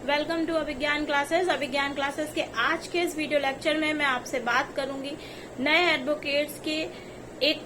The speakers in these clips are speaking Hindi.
Welcome to Abhigyan classes. Abhigyan classes के आज के इस वीडियो लेक्चर में मैं आपसे बात करूंगी नए एडवोकेट्स के एक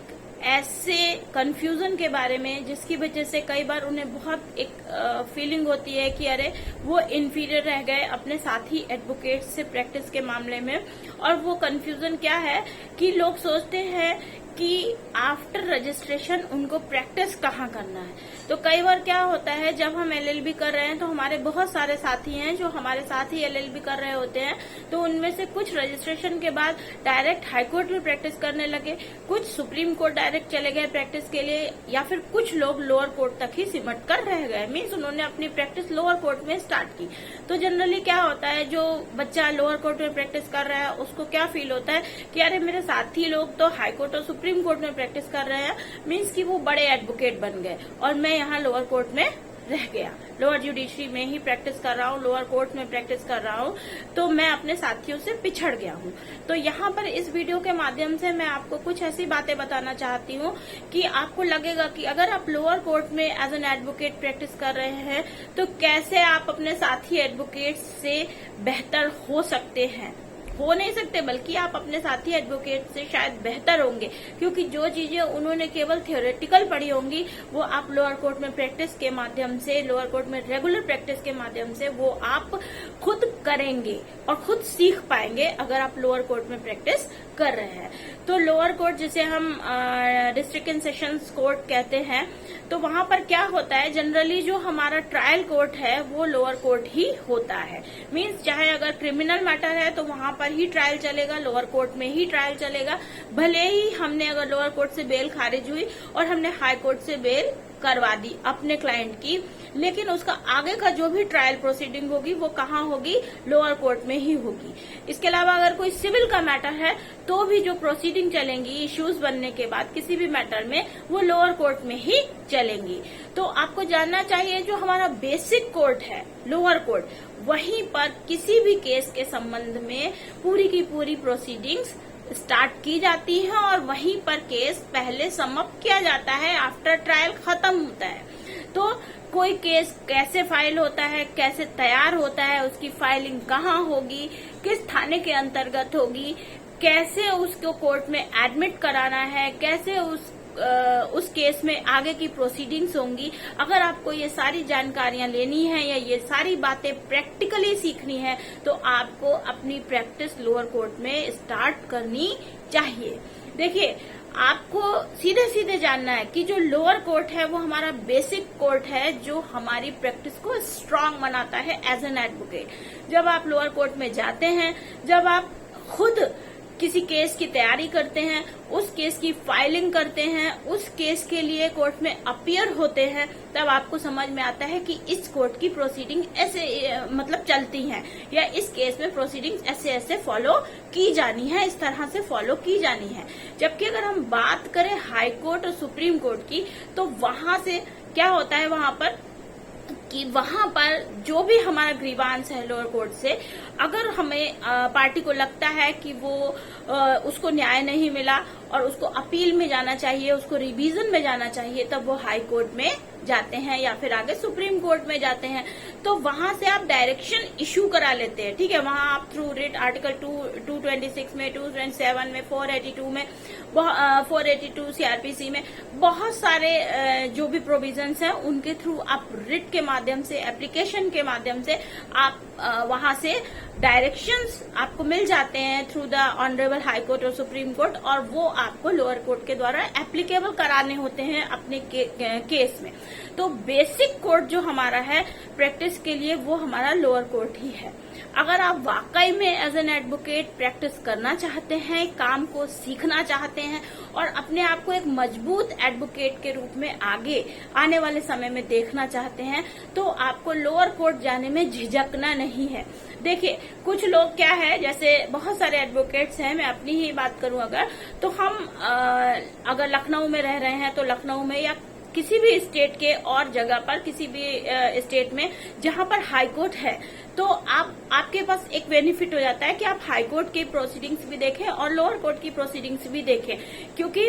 ऐसे कंफ्यूजन के बारे में जिसकी वजह से कई बार उन्हें बहुत एक फीलिंग होती है कि अरे वो इन्फीरियर रह गए अपने साथी एडवोकेट्स से प्रैक्टिस के मामले में। और वो कंफ्यूजन क्या है कि लोग सोचते हैं कि आफ्टर रजिस्ट्रेशन उनको प्रैक्टिस कहाँ करना है। तो कई बार क्या होता है, जब हम एलएलबी कर रहे हैं तो हमारे बहुत सारे साथी हैं जो हमारे साथ ही एलएलबी कर रहे होते हैं। तो उनमें से कुछ रजिस्ट्रेशन के बाद डायरेक्ट हाई कोर्ट में प्रैक्टिस करने लगे, कुछ सुप्रीम कोर्ट डायरेक्ट चले गए प्रैक्टिस के लिए, या फिर कुछ लोग लोअर कोर्ट तक ही सिमट कर रह गए। मीन्स उन्होंने अपनी प्रैक्टिस लोअर कोर्ट में स्टार्ट की। तो जनरली क्या होता है, जो बच्चा लोअर कोर्ट में प्रैक्टिस कर रहा है उसको क्या फील होता है कि अरे मेरे साथी लोग तो हाई कोर्ट और सुप्रीम कोर्ट में प्रैक्टिस कर रहे हैं, मीन्स कि वो बड़े एडवोकेट बन गए और मैं यहाँ लोअर कोर्ट में रह गया, लोअर जुडिशरी में ही प्रैक्टिस कर रहा हूँ, लोअर कोर्ट में प्रैक्टिस कर रहा हूँ, तो मैं अपने साथियों से पिछड़ गया हूँ। तो यहाँ पर इस वीडियो के माध्यम से मैं आपको कुछ ऐसी बातें बताना चाहती हूँ कि आपको लगेगा कि अगर आप लोअर कोर्ट में एज एन एडवोकेट प्रैक्टिस कर रहे हैं तो कैसे आप अपने साथी एडवोकेट से बेहतर हो सकते हैं। हो नहीं सकते, बल्कि आप अपने साथी एडवोकेट से शायद बेहतर होंगे, क्योंकि जो चीजें उन्होंने केवल थियोरेटिकल पढ़ी होंगी वो आप लोअर कोर्ट में प्रैक्टिस के माध्यम से, लोअर कोर्ट में रेगुलर प्रैक्टिस के माध्यम से वो आप खुद करेंगे और खुद सीख पाएंगे अगर आप लोअर कोर्ट में प्रैक्टिस कर रहे हैं। तो लोअर कोर्ट जिसे हम डिस्ट्रिक्ट एंड सेशंस कोर्ट कहते हैं, तो वहां पर क्या होता है, जनरली जो हमारा ट्रायल कोर्ट है वो लोअर कोर्ट ही होता है। मीन्स चाहे अगर क्रिमिनल मैटर है तो वहां पर ही ट्रायल चलेगा, लोअर कोर्ट में ही ट्रायल चलेगा। भले ही हमने अगर लोअर कोर्ट से बेल खारिज हुई और हमने हाई कोर्ट से बेल करवा दी अपने क्लाइंट की, लेकिन उसका आगे का जो भी ट्रायल प्रोसीडिंग होगी वो कहाँ होगी, लोअर कोर्ट में ही होगी। इसके अलावा अगर कोई सिविल का मैटर है तो भी जो प्रोसीडिंग चलेंगी इश्यूज बनने के बाद किसी भी मैटर में, वो लोअर कोर्ट में ही चलेंगी। तो आपको जानना चाहिए जो हमारा बेसिक कोर्ट है लोअर कोर्ट, वहीं पर किसी भी केस के संबंध में पूरी की पूरी प्रोसीडिंग्स स्टार्ट की जाती है और वहीं पर केस पहले समाप्त किया जाता है, आफ्टर ट्रायल खत्म होता है। तो कोई केस कैसे फाइल होता है, कैसे तैयार होता है, उसकी फाइलिंग कहाँ होगी, किस थाने के अंतर्गत होगी, कैसे उसको कोर्ट में एडमिट कराना है, कैसे उस केस में आगे की प्रोसीडिंग्स होंगी, अगर आपको ये सारी जानकारियां लेनी है या ये सारी बातें प्रैक्टिकली सीखनी है तो आपको अपनी प्रैक्टिस लोअर कोर्ट में स्टार्ट करनी चाहिए। देखिए, आपको सीधे सीधे जानना है कि जो लोअर कोर्ट है वो हमारा बेसिक कोर्ट है जो हमारी प्रैक्टिस को स्ट्रांग बनाता है एज एन एडवोकेट। जब आप लोअर कोर्ट में जाते हैं, जब आप खुद किसी केस की तैयारी करते हैं, उस केस की फाइलिंग करते हैं, उस केस के लिए कोर्ट में अपीयर होते हैं, तब आपको समझ में आता है कि इस कोर्ट की प्रोसीडिंग ऐसे मतलब चलती हैं, या इस केस में प्रोसीडिंग ऐसे ऐसे फॉलो की जानी है, इस तरह से फॉलो की जानी है। जबकि अगर हम बात करें हाई कोर्ट और सुप्रीम कोर्ट की, तो वहां से क्या होता है, वहां पर कि वहां पर जो भी हमारा ग्रीवांस है लोअर कोर्ट से, अगर हमें पार्टी को लगता है कि वो उसको न्याय नहीं मिला और उसको अपील में जाना चाहिए, उसको रिवीजन में जाना चाहिए, तब वो हाई कोर्ट में जाते हैं या फिर आगे सुप्रीम कोर्ट में जाते हैं। तो वहां से आप डायरेक्शन इशू करा लेते हैं, ठीक है। वहां आप थ्रू रिट आर्टिकल 226 में, 227 में, 482 में, 482 सीआरपीसी में, बहुत सारे जो भी प्रोविजंस हैं उनके थ्रू आप रिट के माध्यम से, एप्लीकेशन के माध्यम से आप वहां से डायरेक्शंस आपको मिल जाते हैं through the honourable high court और सुप्रीम कोर्ट, और वो आपको लोअर कोर्ट के द्वारा एप्लीकेबल कराने होते हैं अपने केस में। तो बेसिक कोर्ट जो हमारा है प्रैक्टिस के लिए, वो हमारा लोअर कोर्ट ही है। अगर आप वाकई में एज एन एडवोकेट प्रैक्टिस करना चाहते हैं, काम को सीखना चाहते हैं और अपने आप को एक मजबूत एडवोकेट के रूप में आगे आने वाले समय में देखना चाहते हैं, तो आपको लोअर कोर्ट जाने में झिझकना नहीं है। देखिए, कुछ लोग क्या है, जैसे बहुत सारे एडवोकेट्स हैं, मैं अपनी ही बात करूं अगर, तो हम अगर लखनऊ में रह रहे हैं तो लखनऊ में या किसी भी स्टेट के और जगह पर, किसी भी स्टेट में जहां पर हाई कोर्ट है, तो आपके पास एक बेनिफिट हो जाता है कि आप हाई कोर्ट की प्रोसीडिंग्स भी देखें और लोअर कोर्ट की प्रोसीडिंग्स भी देखें, क्योंकि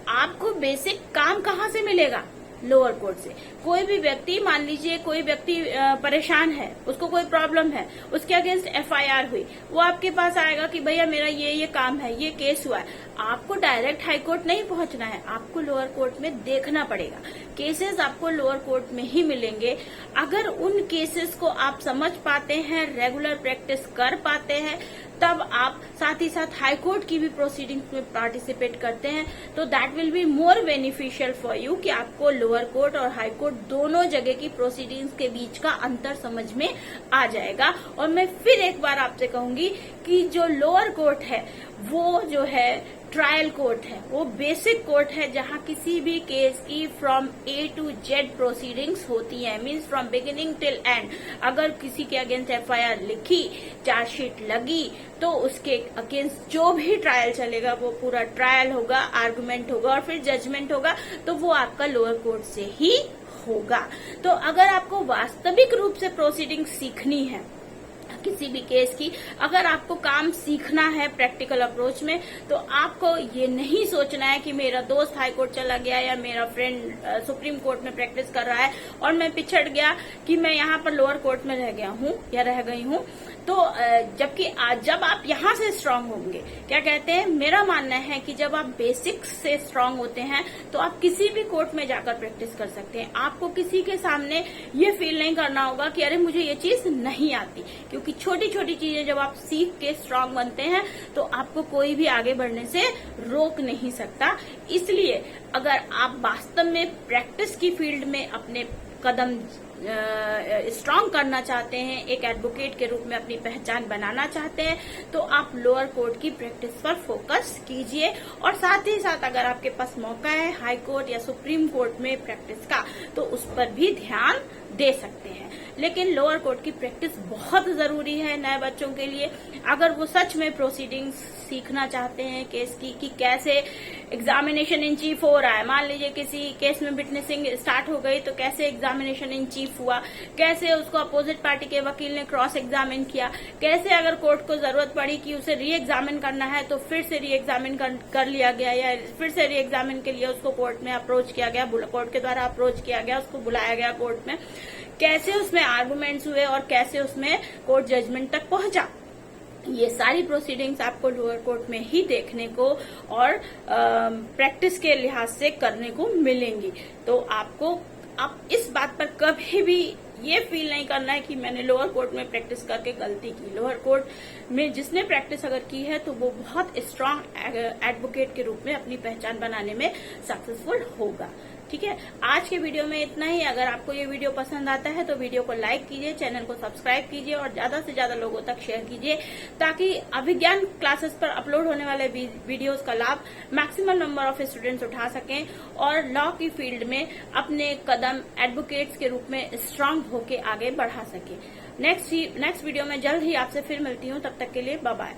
आपको बेसिक काम कहाँ से मिलेगा, लोअर कोर्ट से। कोई भी व्यक्ति, मान लीजिए कोई व्यक्ति परेशान है, उसको कोई प्रॉब्लम है, उसके अगेंस्ट एफआईआर हुई, वो आपके पास आएगा कि भैया मेरा ये काम है, ये केस हुआ है। आपको डायरेक्ट हाई कोर्ट नहीं पहुंचना है, आपको लोअर कोर्ट में देखना पड़ेगा। केसेस आपको लोअर कोर्ट में ही मिलेंगे। अगर उन केसेस को आप समझ पाते हैं, रेगुलर प्रैक्टिस कर पाते हैं, तब आप साथ ही साथ हाई कोर्ट की भी प्रोसीडिंग्स में पार्टिसिपेट करते हैं, तो that will be more beneficial for you कि आपको लोअर कोर्ट और हाई कोर्ट दोनों जगह की प्रोसीडिंग्स के बीच का अंतर समझ में आ जाएगा। और मैं फिर एक बार आपसे कहूंगी कि जो लोअर कोर्ट है वो जो है ट्रायल कोर्ट है, वो बेसिक कोर्ट है जहां किसी भी केस की from A to Z proceedings होती है, means from beginning till and. अगर किसी के अगेंस्ट एफआईआर लिखी, चार्जशीट लगी, तो उसके अगेंस्ट जो भी ट्रायल चलेगा वो पूरा ट्रायल होगा, आर्गुमेंट होगा और फिर जजमेंट होगा, तो वो आपका लोअर कोर्ट से ही होगा। तो अगर आपको वास्तविक रूप से प्रोसीडिंग सीखनी है किसी भी केस की, अगर आपको काम सीखना है प्रैक्टिकल अप्रोच में, तो आपको ये नहीं सोचना है कि मेरा दोस्त हाई कोर्ट चला गया या मेरा फ्रेंड सुप्रीम कोर्ट में प्रैक्टिस कर रहा है और मैं पिछड़ गया कि मैं यहाँ पर लोअर कोर्ट में रह गया हूँ या रह गई हूँ। तो जबकि जब आप यहाँ से स्ट्रांग होंगे, क्या कहते हैं, मेरा मानना है कि जब आप बेसिक्स से स्ट्रांग होते हैं तो आप किसी भी कोर्ट में जाकर प्रैक्टिस कर सकते हैं। आपको किसी के सामने ये फील नहीं करना होगा कि अरे मुझे ये चीज नहीं आती, क्योंकि छोटी छोटी चीजें जब आप सीख के स्ट्रांग बनते हैं तो आपको कोई भी आगे बढ़ने से रोक नहीं सकता। इसलिए अगर आप वास्तव में प्रैक्टिस की फील्ड में अपने कदम स्ट्रांग करना चाहते हैं, एक एडवोकेट के रूप में अपनी पहचान बनाना चाहते हैं, तो आप लोअर कोर्ट की प्रैक्टिस पर फोकस कीजिए। और साथ ही साथ अगर आपके पास मौका है हाई कोर्ट या सुप्रीम कोर्ट में प्रैक्टिस का, तो उस पर भी ध्यान दे सकते हैं। लेकिन लोअर कोर्ट की प्रैक्टिस बहुत जरूरी है नए बच्चों के लिए, अगर वो सच में प्रोसीडिंग्स सीखना चाहते हैं केस की, कि कैसे एग्जामिनेशन इन चीफ हो रहा है। मान लीजिए किसी केस में विटनेसिंग स्टार्ट हो गई, तो कैसे एग्जामिनेशन इन चीफ हुआ, कैसे उसको अपोजिट पार्टी के वकील ने क्रॉस एग्जामिन किया, कैसे अगर कोर्ट को जरूरत पड़ी कि उसे री एग्जामिन करना है तो फिर से री एग्जामिन कर लिया गया, या फिर से री एग्जामिन के लिए उसको कोर्ट में अप्रोच किया गया, कोर्ट के द्वारा अप्रोच किया गया, उसको बुलाया गया कोर्ट में, कैसे उसमें आर्गुमेंट्स हुए और कैसे उसमें कोर्ट जजमेंट तक पहुंचा। ये सारी प्रोसीडिंग्स आपको लोअर कोर्ट में ही देखने को और प्रैक्टिस के लिहाज से करने को मिलेंगी। तो आपको आप इस बात पर कभी भी ये फील नहीं करना है कि मैंने लोअर कोर्ट में प्रैक्टिस करके गलती की। लोअर कोर्ट में जिसने प्रैक्टिस अगर की है तो वो बहुत स्ट्रांग एडवोकेट के रूप में अपनी पहचान बनाने में सक्सेसफुल होगा। ठीक है, आज के वीडियो में इतना ही। अगर आपको ये वीडियो पसंद आता है तो वीडियो को लाइक कीजिए, चैनल को सब्सक्राइब कीजिए और ज्यादा से ज्यादा लोगों तक शेयर कीजिए, ताकि अभिज्ञान क्लासेस पर अपलोड होने वाले वीडियोस का लाभ मैक्सिमम नंबर ऑफ स्टूडेंट्स उठा सकें और लॉ की फील्ड में अपने कदम एडवोकेट्स के रूप में स्ट्रांग होके आगे बढ़ा सके। नेक्स्ट वीडियो में जल्द ही आपसे फिर मिलती हूँ, तब तक के लिए बाय बाय।